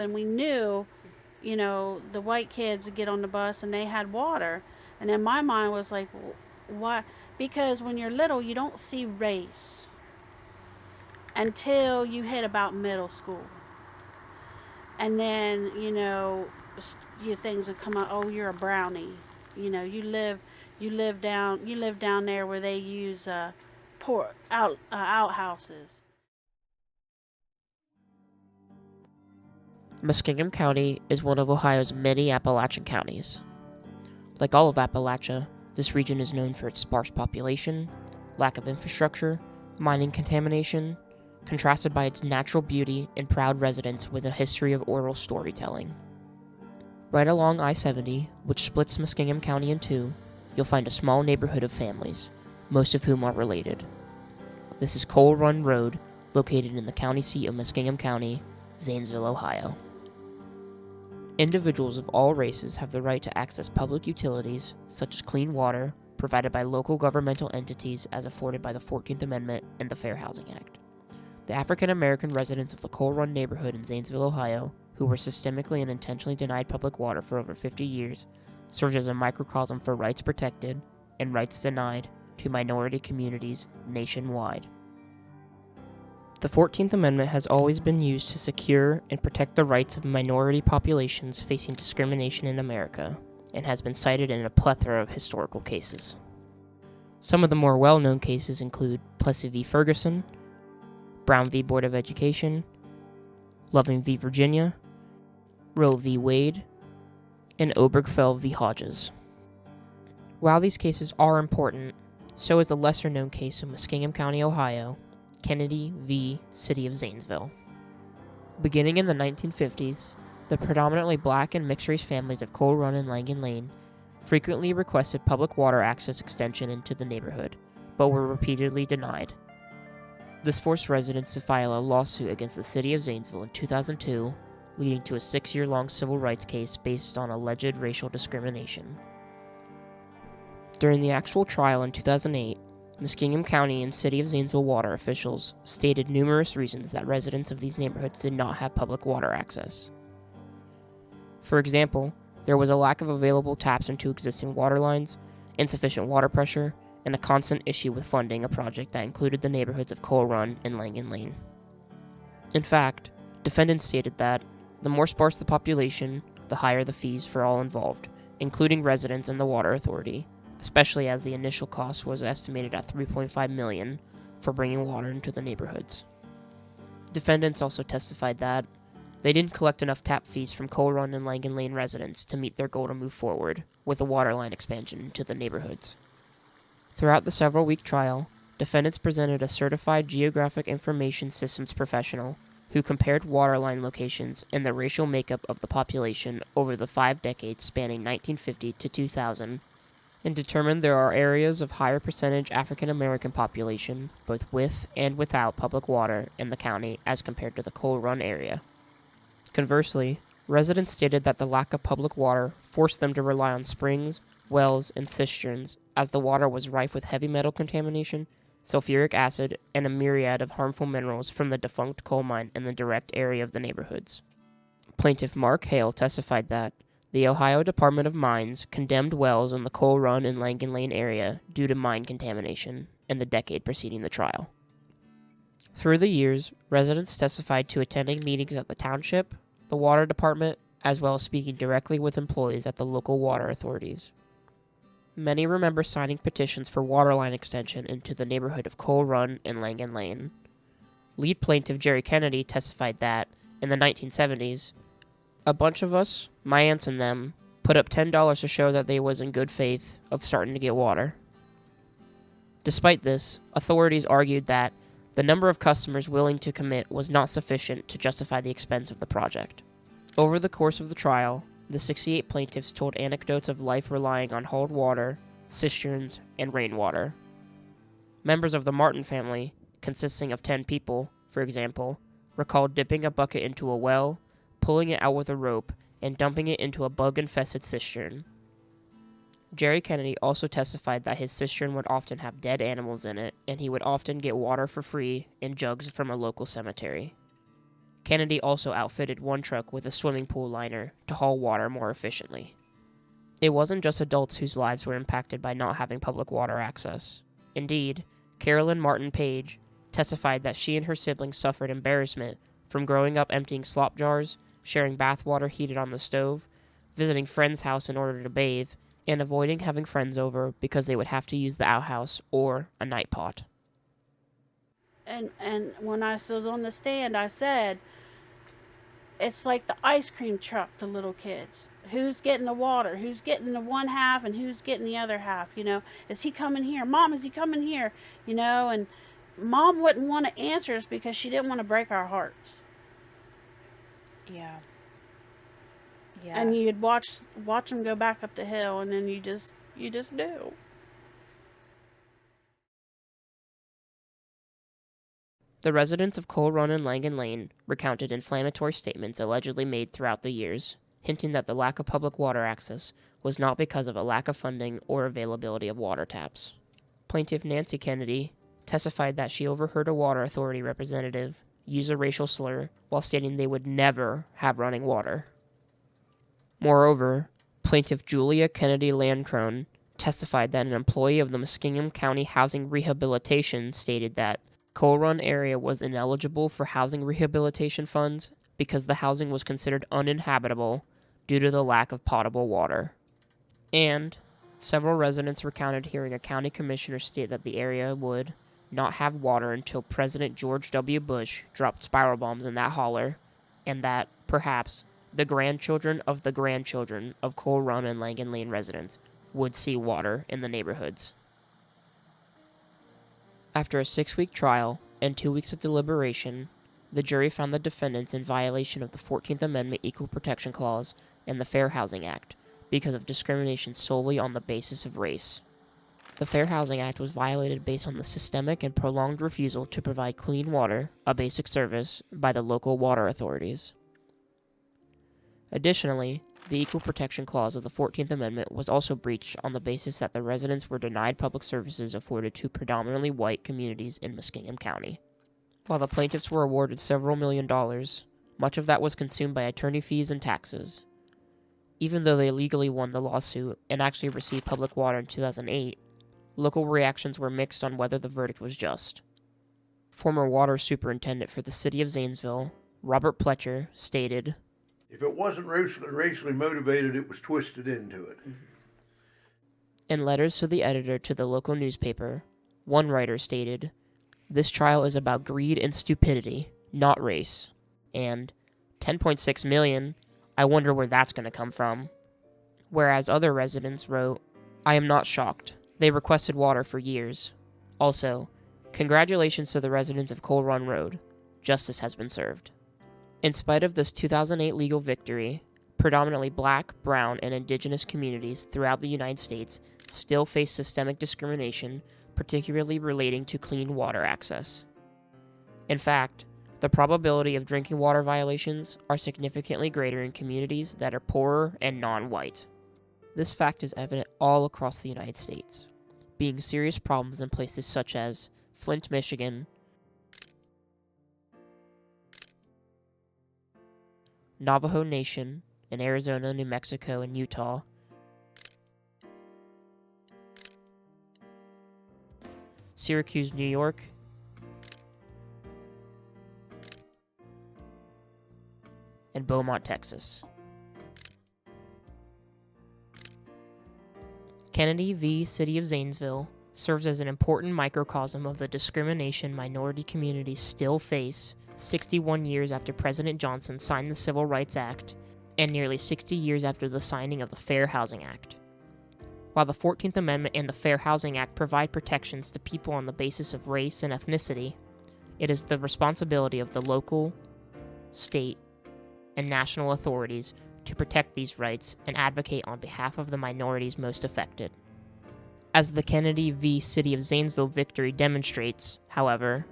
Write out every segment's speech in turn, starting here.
And we knew, the white kids would get on the bus and they had water. And then my mind was like, why? Because when you're little, you don't see race until you hit about middle school. And then, your things would come out, oh, you're a brownie. You live down there where they use outhouses. Muskingum County is one of Ohio's many Appalachian counties. Like all of Appalachia, this region is known for its sparse population, lack of infrastructure, mining contamination, contrasted by its natural beauty and proud residents with a history of oral storytelling. Right along I-70, which splits Muskingum County in two, you'll find a small neighborhood of families, most of whom are related. This is Coal Run Road, located in the county seat of Muskingum County, Zanesville, Ohio. Individuals of all races have the right to access public utilities, such as clean water, provided by local governmental entities as afforded by the 14th Amendment and the Fair Housing Act. The African American residents of the Coal Run neighborhood in Zanesville, Ohio, who were systemically and intentionally denied public water for over 50 years, serves as a microcosm for rights protected and rights denied to minority communities nationwide. The 14th Amendment has always been used to secure and protect the rights of minority populations facing discrimination in America, and has been cited in a plethora of historical cases. Some of the more well-known cases include Plessy v. Ferguson, Brown v. Board of Education, Loving v. Virginia, Roe v. Wade, and Obergefell v. Hodges. While these cases are important, so is the lesser-known case of Muskingum County, Ohio, Kennedy v. City of Zanesville. Beginning in the 1950s, the predominantly black and mixed-race families of Coal Run and Langan Lane frequently requested public water access extension into the neighborhood, but were repeatedly denied. This forced residents to file a lawsuit against the City of Zanesville in 2002, leading to a 6-year-long civil rights case based on alleged racial discrimination. During the actual trial in 2008, Muskingum County and City of Zanesville water officials stated numerous reasons that residents of these neighborhoods did not have public water access. For example, there was a lack of available taps into existing water lines, insufficient water pressure, and a constant issue with funding a project that included the neighborhoods of Coal Run and Langan Lane. In fact, defendants stated that the more sparse the population, the higher the fees for all involved, including residents and the water authority, especially as the initial cost was estimated at $3.5 million for bringing water into the neighborhoods. Defendants also testified that they didn't collect enough tap fees from Coal Run and Langan Lane residents to meet their goal to move forward with a water line expansion into the neighborhoods. Throughout the several-week trial, defendants presented a certified geographic information systems professional who compared water line locations and the racial makeup of the population over the 5 decades spanning 1950 to 2000, and determined there are areas of higher percentage African American population, both with and without public water in the county as compared to the Coal Run area. Conversely, residents stated that the lack of public water forced them to rely on springs, wells, and cisterns, as the water was rife with heavy metal contamination, sulfuric acid, and a myriad of harmful minerals from the defunct coal mine in the direct area of the neighborhoods. Plaintiff Mark Hale testified that the Ohio Department of Mines condemned wells in the Coal Run and Langan Lane area due to mine contamination in the decade preceding the trial. Through the years, residents testified to attending meetings at the township, the water department, as well as speaking directly with employees at the local water authorities. Many remember signing petitions for water line extension into the neighborhood of Coal Run and Langan Lane. Lead plaintiff Jerry Kennedy testified that, in the 1970s, a bunch of us, my aunts and them, put up $10 to show that they was in good faith of starting to get water. Despite this, authorities argued that the number of customers willing to commit was not sufficient to justify the expense of the project. Over the course of the trial, the 68 plaintiffs told anecdotes of life relying on hauled water, cisterns, and rainwater. Members of the Martin family, consisting of 10 people, for example, recalled dipping a bucket into a well, pulling it out with a rope, and dumping it into a bug-infested cistern. Jerry Kennedy also testified that his cistern would often have dead animals in it, and he would often get water for free in jugs from a local cemetery. Kennedy also outfitted one truck with a swimming pool liner to haul water more efficiently. It wasn't just adults whose lives were impacted by not having public water access. Indeed, Carolyn Martin Page testified that she and her siblings suffered embarrassment from growing up emptying slop jars, sharing bath water heated on the stove, visiting friends' house in order to bathe, and avoiding having friends over because they would have to use the outhouse or a night pot. And when I was on the stand, I said, it's like the ice cream truck to little kids. Who's getting the water? Who's getting the one half and who's getting the other half? Is he coming here? Mom, is he coming here? And Mom wouldn't want to answer us because she didn't want to break our hearts. Yeah. And you'd watch them go back up the hill, and then you just do. The residents of Coal Run and Langan Lane recounted inflammatory statements allegedly made throughout the years, hinting that the lack of public water access was not because of a lack of funding or availability of water taps. Plaintiff Nancy Kennedy testified that she overheard a water authority representative use a racial slur while stating they would never have running water. Moreover, plaintiff Julia Kennedy Landcrone testified that an employee of the Muskingum County Housing Rehabilitation stated that Coal Run area was ineligible for housing rehabilitation funds because the housing was considered uninhabitable due to the lack of potable water. And several residents recounted hearing a county commissioner state that the area would not have water until President George W. Bush dropped spiral bombs in that holler, and that, perhaps, the grandchildren of Coal Run and Langan Lane residents would see water in the neighborhoods. After a 6-week trial and 2 weeks of deliberation, the jury found the defendants in violation of the 14th Amendment Equal Protection Clause and the Fair Housing Act because of discrimination solely on the basis of race. The Fair Housing Act was violated based on the systemic and prolonged refusal to provide clean water, a basic service, by the local water authorities. Additionally, the Equal Protection Clause of the 14th Amendment was also breached on the basis that the residents were denied public services afforded to predominantly white communities in Muskingum County. While the plaintiffs were awarded several $1 million, much of that was consumed by attorney fees and taxes. Even though they legally won the lawsuit and actually received public water in 2008, local reactions were mixed on whether the verdict was just. Former water superintendent for the city of Zanesville, Robert Pletcher, stated, "If it wasn't racially motivated, it was twisted into it." In letters to the editor to the local newspaper, one writer stated, "This trial is about greed and stupidity, not race." And, $10.6 million, I wonder where that's going to come from. Whereas other residents wrote, "I am not shocked. They requested water for years. Also, congratulations to the residents of Coal Run Road. Justice has been served." In spite of this 2008 legal victory, predominantly black, brown, and indigenous communities throughout the United States still face systemic discrimination, particularly relating to clean water access. In fact, the probability of drinking water violations are significantly greater in communities that are poorer and non-white. This fact is evident all across the United States, being serious problems in places such as Flint, Michigan, Navajo Nation in Arizona, New Mexico, and Utah, Syracuse, New York, and Beaumont, Texas. Kennedy v. City of Zanesville serves as an important microcosm of the discrimination minority communities still face 61 years after President Johnson signed the Civil Rights Act and nearly 60 years after the signing of the Fair Housing Act. While the 14th Amendment and the Fair Housing Act provide protections to people on the basis of race and ethnicity, it is the responsibility of the local, state, and national authorities to protect these rights and advocate on behalf of the minorities most affected. As the Kennedy v. City of Zanesville victory demonstrates, however,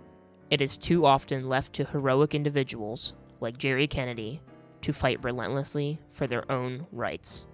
it is too often left to heroic individuals, like Jerry Kennedy, to fight relentlessly for their own rights.